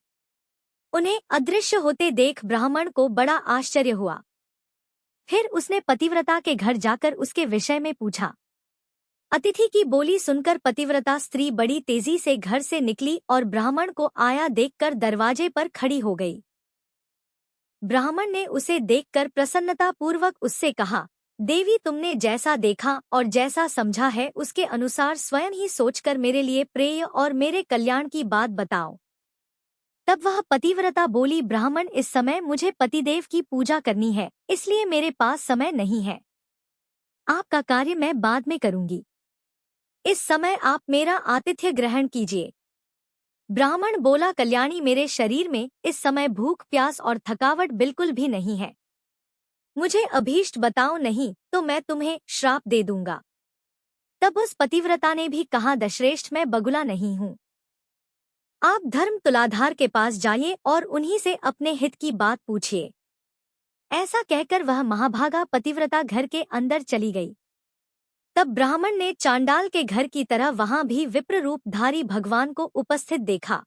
उन्हें अदृश्य होते देख ब्राह्मण को बड़ा आश्चर्य हुआ। फिर उसने पतिव्रता के घर जाकर उसके विषय में पूछा। अतिथि की बोली सुनकर पतिव्रता स्त्री बड़ी तेजी से घर से निकली और ब्राह्मण को आया देखकर दरवाजे पर खड़ी हो गई। ब्राह्मण ने उसे देखकर प्रसन्नतापूर्वक उससे कहा, देवी, तुमने जैसा देखा और जैसा समझा है उसके अनुसार स्वयं ही सोचकर मेरे लिए प्रेय और मेरे कल्याण की बात बताओ। तब वह पतिव्रता बोली, ब्राह्मण, इस समय मुझे पतिदेव की पूजा करनी है, इसलिए मेरे पास समय नहीं है। आपका कार्य मैं बाद में करूंगी। इस समय आप मेरा आतिथ्य ग्रहण कीजिए। ब्राह्मण बोला, कल्याणी, मेरे शरीर में इस समय भूख, प्यास और थकावट बिल्कुल भी नहीं है। मुझे अभीष्ट बताओ, नहीं तो मैं तुम्हें श्राप दे दूंगा। तब उस पतिव्रता ने भी कहा, दशश्रेष्ठ, मैं बगुला नहीं हूँ। आप धर्म तुलाधार के पास जाइए और उन्हीं से अपने हित की बात पूछिए। ऐसा कहकर वह महाभागा पतिव्रता घर के अंदर चली गई। तब ब्राह्मण ने चांडाल के घर की तरह वहां भी विप्र रूपधारी भगवान को उपस्थित देखा।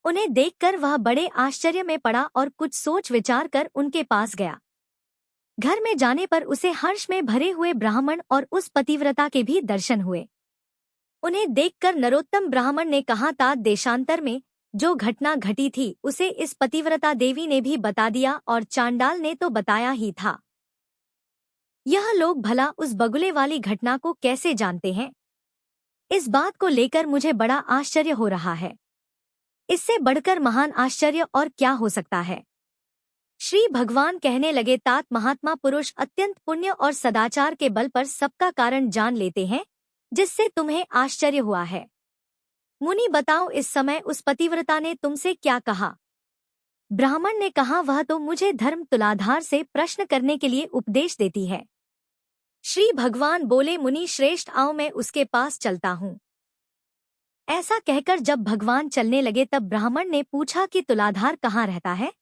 उन्हें देखकर वह बड़े आश्चर्य में पड़ा और कुछ सोच विचार कर उनके पास गया। घर में जाने पर उसे हर्ष में भरे हुए ब्राह्मण और उस पतिव्रता के भी दर्शन हुए। उन्हें देखकर नरोत्तम ब्राह्मण ने कहा, तात देशांतर में जो घटना घटी थी उसे इस पतिव्रता देवी ने भी बता दिया और चांडाल ने तो बताया ही था। यह लोग भला उस बगुले वाली घटना को कैसे जानते हैं? इस बात को लेकर मुझे बड़ा आश्चर्य हो रहा है। इससे बढ़कर महान आश्चर्य और क्या हो सकता है? श्री भगवान कहने लगे, तात महात्मा पुरुष अत्यंत पुण्य और सदाचार के बल पर सबका कारण जान लेते हैं, जिससे तुम्हें आश्चर्य हुआ है। मुनि, बताओ, इस समय उस पतिव्रता ने तुमसे क्या कहा? ब्राह्मण ने कहा, वह तो मुझे धर्म तुलाधार से प्रश्न करने के लिए उपदेश देती है। श्री भगवान बोले, मुनि श्रेष्ठ, आओ मैं उसके पास चलता हूँ। ऐसा कहकर जब भगवान चलने लगे तब ब्राह्मण ने पूछा कि तुलाधार कहाँ रहता है?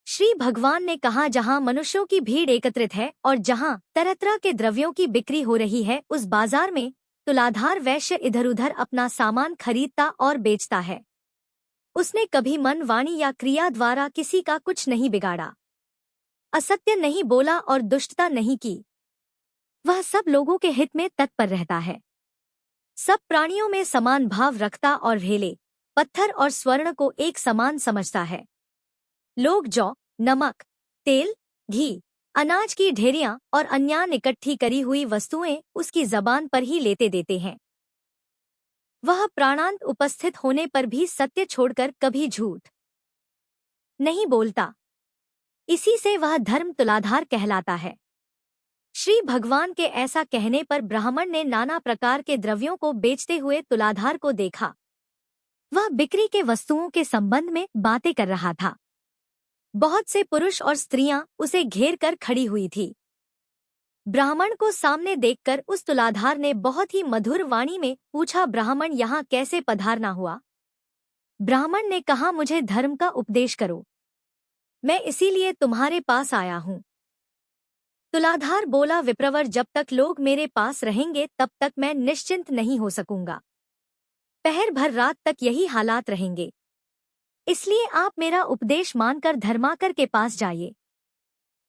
श्री भगवान ने कहा, जहाँ मनुष्यों की भीड़ एकत्रित है और जहाँ तरह तरह के द्रव्यों की बिक्री हो रही है, उस बाजार में तुलाधार वैश्य इधर उधर अपना सामान खरीदता और बेचता है। उसने कभी मन, वाणी या क्रिया द्वारा किसी का कुछ नहीं बिगाड़ा, असत्य नहीं बोला और दुष्टता नहीं की। वह सब लोगों के हित में तत्पर रहता है। सब प्राणियों में समान भाव रखता और भेले, पत्थर और स्वर्ण को एक समान समझता है। लोग जौ, नमक, तेल, घी, अनाज की ढेरियां और अन्य इकट्ठी करी हुई वस्तुएं उसकी जबान पर ही लेते देते हैं। वह प्राणांत उपस्थित होने पर भी सत्य छोड़कर कभी झूठ नहीं बोलता। इसी से वह धर्म तुलाधार कहलाता है। श्री भगवान के ऐसा कहने पर ब्राह्मण ने नाना प्रकार के द्रव्यों को बेचते हुए तुलाधार को देखा। वह बिक्री के वस्तुओं के संबंध में बातें कर रहा था। बहुत से पुरुष और स्त्रियां उसे घेर कर खड़ी हुई थी। ब्राह्मण को सामने देखकर उस तुलाधार ने बहुत ही मधुर वाणी में पूछा, ब्राह्मण, यहाँ कैसे पधारना हुआ? ब्राह्मण ने कहा, मुझे धर्म का उपदेश करो, मैं इसीलिए तुम्हारे पास आया हूँ। तुलाधार बोला, विप्रवर, जब तक लोग मेरे पास रहेंगे तब तक मैं निश्चिंत नहीं हो सकूंगा। पहर भर रात तक यही हालात रहेंगे। इसलिए आप मेरा उपदेश मानकर धर्माकर के पास जाइए।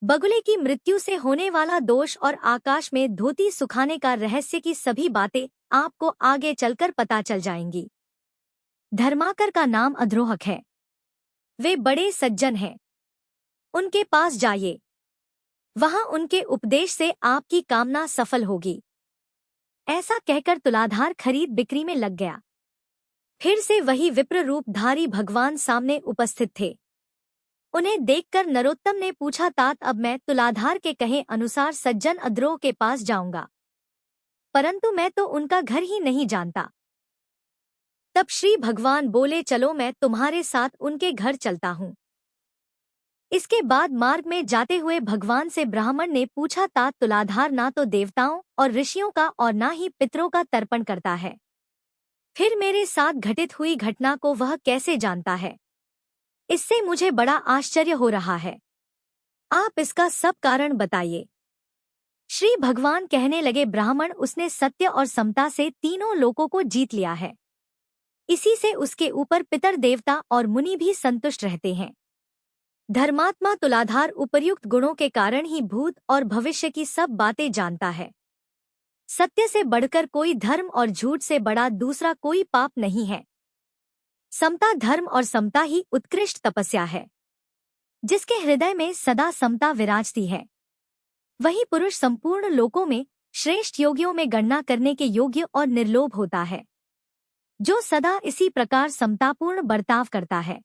बगुले की मृत्यु से होने वाला दोष और आकाश में धोती सुखाने का रहस्य की सभी बातें आपको आगे चलकर पता चल जाएंगी। धर्माकर का नाम अद्रोहक है। वे बड़े सज्जन हैं। उनके पास जाइए। वहां उनके उपदेश से आपकी कामना सफल होगी। ऐसा कहकर तुलाधार खरीद बिक्री में लग गया। फिर से वही विप्र रूपधारी भगवान सामने उपस्थित थे। उन्हें देखकर नरोत्तम ने पूछा, तात, अब मैं तुलाधार के कहे अनुसार सज्जन अद्रोह के पास जाऊंगा, परंतु मैं तो उनका घर ही नहीं जानता। तब श्री भगवान बोले, चलो मैं तुम्हारे साथ उनके घर चलता हूँ। इसके बाद मार्ग में जाते हुए भगवान से ब्राह्मण ने पूछा, तात, तुलाधार ना तो देवताओं और ऋषियों का और ना ही पितरों का तर्पण करता है, फिर मेरे साथ घटित हुई घटना को वह कैसे जानता है? इससे मुझे बड़ा आश्चर्य हो रहा है। आप इसका सब कारण बताइए। श्री भगवान कहने लगे, ब्राह्मण, उसने सत्य और समता से तीनों लोकों को जीत लिया है। इसी से उसके ऊपर पितर देवता और मुनि भी संतुष्ट रहते हैं। धर्मात्मा तुलाधार उपर्युक्त गुणों के कारण ही भूत और भविष्य की सब बातें जानता है। सत्य से बढ़कर कोई धर्म और झूठ से बड़ा दूसरा कोई पाप नहीं है। समता धर्म और समता ही उत्कृष्ट तपस्या है। जिसके हृदय में सदा समता विराजती है, वही पुरुष संपूर्ण लोकों में श्रेष्ठ योगियों में गणना करने के योग्य और निर्लोभ होता है। जो सदा इसी प्रकार समतापूर्ण बर्ताव करता है,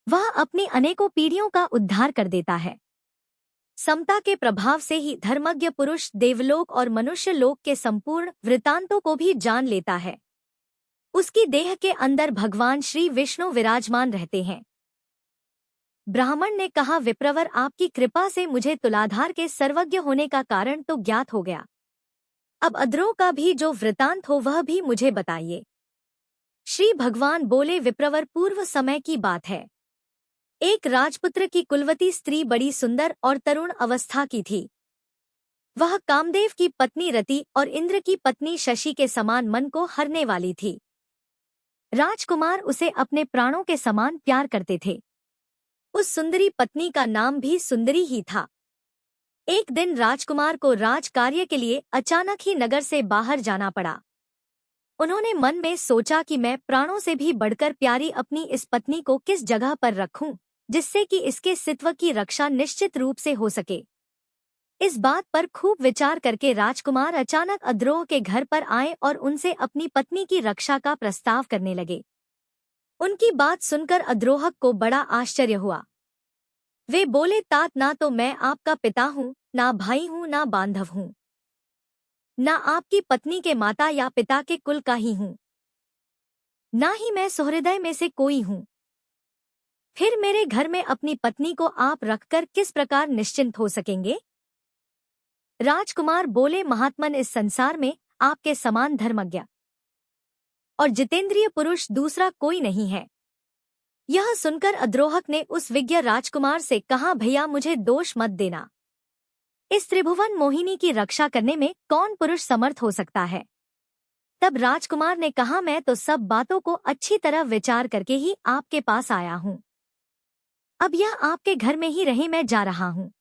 वह अपनी अनेकों पीढ़ियों का उद्धार कर देता है। समता के प्रभाव से ही धर्मज्ञ पुरुष देवलोक और मनुष्य लोक के संपूर्ण वृत्तांतों को भी जान लेता है। उसकी देह के अंदर भगवान श्री विष्णु विराजमान रहते हैं। ब्राह्मण ने कहा, विप्रवर, आपकी कृपा से मुझे तुलाधार के सर्वज्ञ होने का कारण तो ज्ञात हो गया। अब अद्रोह का भी जो वृत्तांत हो वह भी मुझे बताइए। श्री भगवान बोले, विप्रवर, पूर्व समय की बात है। एक राजपुत्र की कुलवती स्त्री बड़ी सुंदर और तरुण अवस्था की थी। वह कामदेव की पत्नी रति और इंद्र की पत्नी शशि के समान मन को हरने वाली थी। राजकुमार उसे अपने प्राणों के समान प्यार करते थे। उस सुंदरी पत्नी का नाम भी सुंदरी ही था। एक दिन राजकुमार को राज कार्य के लिए अचानक ही नगर से बाहर जाना पड़ा। उन्होंने मन में सोचा कि मैं प्राणों से भी बढ़कर प्यारी अपनी इस पत्नी को किस जगह पर रखूं, जिससे कि इसके सित्व की रक्षा निश्चित रूप से हो सके। इस बात पर खूब विचार करके राजकुमार अचानक अद्रोह के घर पर आए और उनसे अपनी पत्नी की रक्षा का प्रस्ताव करने लगे। उनकी बात सुनकर अद्रोहक को बड़ा आश्चर्य हुआ। वे बोले, तात, ना तो मैं आपका पिता हूँ, ना भाई हूँ, ना बांधव हूँ, ना आपकी पत्नी के माता या पिता के कुल का ही हूँ, ना ही मैं सुहृदय में से कोई हूँ। फिर मेरे घर में अपनी पत्नी को आप रखकर किस प्रकार निश्चिंत हो सकेंगे? राजकुमार बोले, महात्मन, इस संसार में आपके समान धर्मज्ञ और जितेंद्रिय पुरुष दूसरा कोई नहीं है। यह सुनकर अद्रोहक ने उस विज्ञ राजकुमार से कहा, भैया, मुझे दोष मत देना। इस त्रिभुवन मोहिनी की रक्षा करने में कौन पुरुष समर्थ हो सकता है? तब राजकुमार ने कहा, मैं तो सब बातों को अच्छी तरह विचार करके ही आपके पास आया हूँ। अब यह आपके घर में ही रहे, मैं जा रहा हूँ।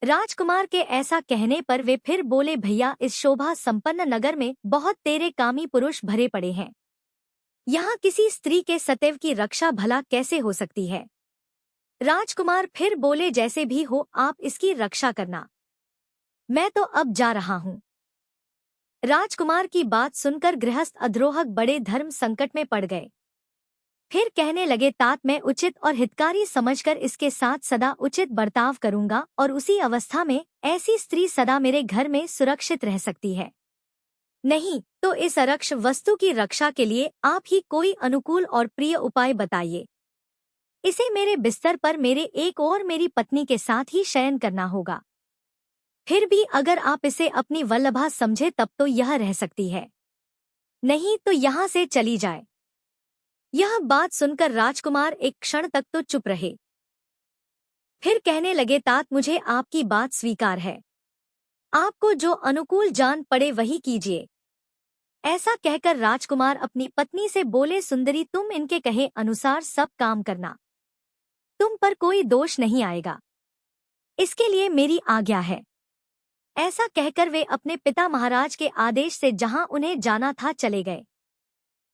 राजकुमार के ऐसा कहने पर वे फिर बोले, भैया, इस शोभा संपन्न नगर में बहुत तेरे कामी पुरुष भरे पड़े हैं। यहाँ किसी स्त्री के सदैव की रक्षा भला कैसे हो सकती है? राजकुमार फिर बोले, जैसे भी हो आप इसकी रक्षा करना, मैं तो अब जा रहा हूँ। राजकुमार की बात सुनकर गृहस्थ अद्रोहक बड़े धर्म संकट में पड़ गए। फिर कहने लगे, तात, मैं उचित और हितकारी समझकर इसके साथ सदा उचित बर्ताव करूंगा और उसी अवस्था में ऐसी स्त्री सदा मेरे घर में सुरक्षित रह सकती है। नहीं तो इस अरक्ष वस्तु की रक्षा के लिए आप ही कोई अनुकूल और प्रिय उपाय बताइए। इसे मेरे बिस्तर पर मेरे एक और मेरी पत्नी के साथ ही शयन करना होगा। फिर भी अगर आप इसे अपनी वल्लभा समझे तब तो यह रह सकती है, नहीं तो यहाँ से चली जाए। यह बात सुनकर राजकुमार एक क्षण तक तो चुप रहे। फिर कहने लगे, तात, मुझे आपकी बात स्वीकार है। आपको जो अनुकूल जान पड़े वही कीजिए। ऐसा कहकर राजकुमार अपनी पत्नी से बोले, सुंदरी, तुम इनके कहे अनुसार सब काम करना, तुम पर कोई दोष नहीं आएगा, इसके लिए मेरी आज्ञा है। ऐसा कहकर वे अपने पिता महाराज के आदेश से जहां उन्हें जाना था चले गए।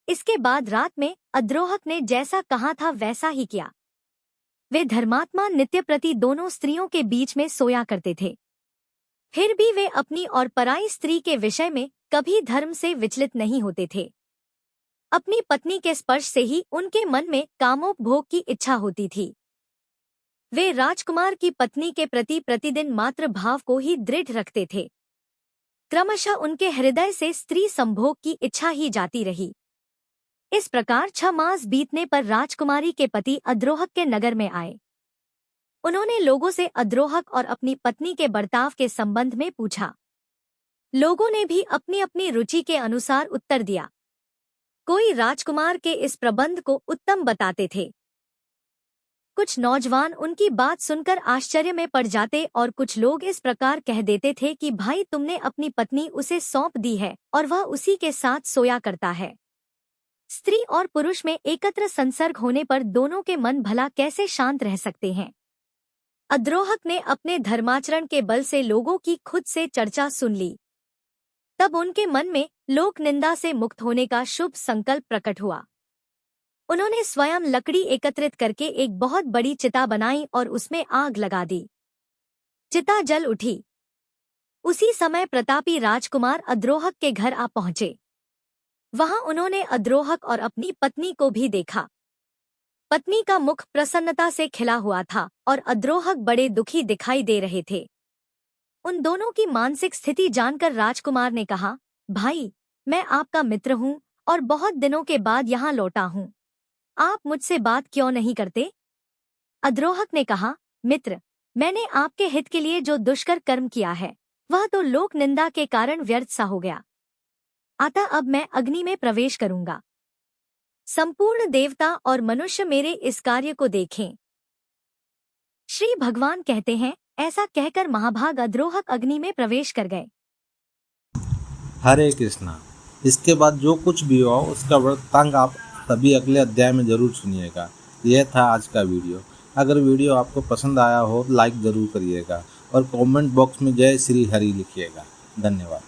इसके बाद रात में अद्रोहक ने जैसा कहा था वैसा ही किया। वे धर्मात्मा नित्य प्रति दोनों स्त्रियों के बीच में सोया करते थे। फिर भी वे अपनी और पराई स्त्री के विषय में कभी धर्म से विचलित नहीं होते थे। अपनी पत्नी के स्पर्श से ही उनके मन में कामोपभोग की इच्छा होती थी। वे राजकुमार की पत्नी के प्रति प्रतिदिन मात्र भाव को ही दृढ़ रखते थे। क्रमशः उनके हृदय से स्त्री संभोग की इच्छा ही जाती रही। इस प्रकार 6 मास बीतने पर राजकुमारी के पति अद्रोहक के नगर में आए। उन्होंने लोगों से अद्रोहक और अपनी पत्नी के बर्ताव के संबंध में पूछा। लोगों ने भी अपनी अपनी रुचि के अनुसार उत्तर दिया। कोई राजकुमार के इस प्रबंध को उत्तम बताते थे, कुछ नौजवान उनकी बात सुनकर आश्चर्य में पड़ जाते और कुछ लोग इस प्रकार कह देते थे कि भाई तुमने अपनी पत्नी उसे सौंप दी है और वह उसी के साथ सोया करता है। स्त्री और पुरुष में एकत्र संसर्ग होने पर दोनों के मन भला कैसे शांत रह सकते हैं। अद्रोहक ने अपने धर्माचरण के बल से लोगों की खुद से चर्चा सुन ली। तब उनके मन में लोक निंदा से मुक्त होने का शुभ संकल्प प्रकट हुआ। उन्होंने स्वयं लकड़ी एकत्रित करके एक बहुत बड़ी चिता बनाई और उसमें आग लगा दी। चिता जल उठी। उसी समय प्रतापी राजकुमार अद्रोहक के घर आ पहुंचे। वहां उन्होंने अद्रोहक और अपनी पत्नी को भी देखा। पत्नी का मुख प्रसन्नता से खिला हुआ था और अद्रोहक बड़े दुखी दिखाई दे रहे थे। उन दोनों की मानसिक स्थिति जानकर राजकुमार ने कहा, भाई, मैं आपका मित्र हूँ और बहुत दिनों के बाद यहाँ लौटा हूँ। आप मुझसे बात क्यों नहीं करते? अद्रोहक ने कहा, मित्र, मैंने आपके हित के लिए जो दुष्कर कर्म किया है वह तो लोक निंदा के कारण व्यर्थ सा हो गया। अतः अब मैं अग्नि में प्रवेश करूंगा। संपूर्ण देवता और मनुष्य मेरे इस कार्य को देखें। श्री भगवान कहते हैं, ऐसा कहकर महाभाग अद्रोहक अग्नि में प्रवेश कर गए। हरे कृष्णा। इसके बाद जो कुछ भी हुआ उसका वृत्तांत आप सभी अगले अध्याय में जरूर सुनिएगा। यह था आज का वीडियो। अगर वीडियो आपको पसंद आया हो लाइक ज़रूर करिएगा और कमेंट बॉक्स में जय श्री हरि लिखिएगा। धन्यवाद।